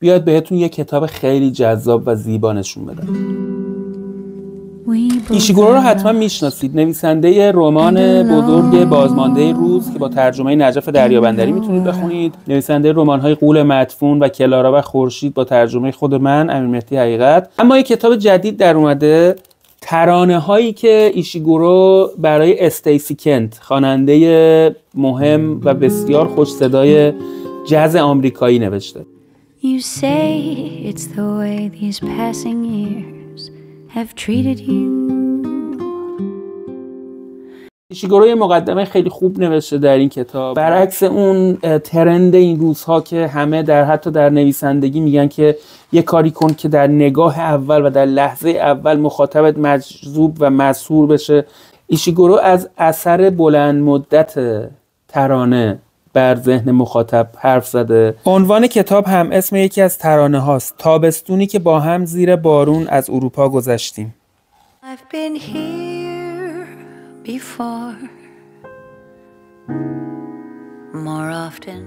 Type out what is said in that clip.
بیاد بهتون یه کتاب خیلی جذاب و زیبا نشون بدم. ایشیگورو رو حتما میشناسید، نویسنده رمان بزرگ بازمانده روز که با ترجمه نجف دریابندری میتونید بخونید، نویسنده رمان‌های غول مدفون و کلارا و خورشید با ترجمه خود من امیرمهدی حقیقت. اما یه کتاب جدید در اومده، ترانه هایی که ایشیگورو برای استیسی کنت، خواننده مهم و بسیار خوش صدای جاز آمریکایی نوشته. You say it's the way these passing years have treated you. ایشیگورو یه مقدمه خیلی خوب نوشته در این کتاب، برعکس اون ترند این روزها که همه حتی در نویسندگی میگن که یه کاری کن که در نگاه اول و در لحظه اول مخاطبت مجذوب و مسحور بشه. ایشیگورو از اثر بلند مدت ترانه بر ذهن مخاطب حرف زده. عنوان کتاب هم اسم یکی از ترانه هاست، تابستونی که با هم زیر بارون از اروپا گذشتیم. I've been here before, more often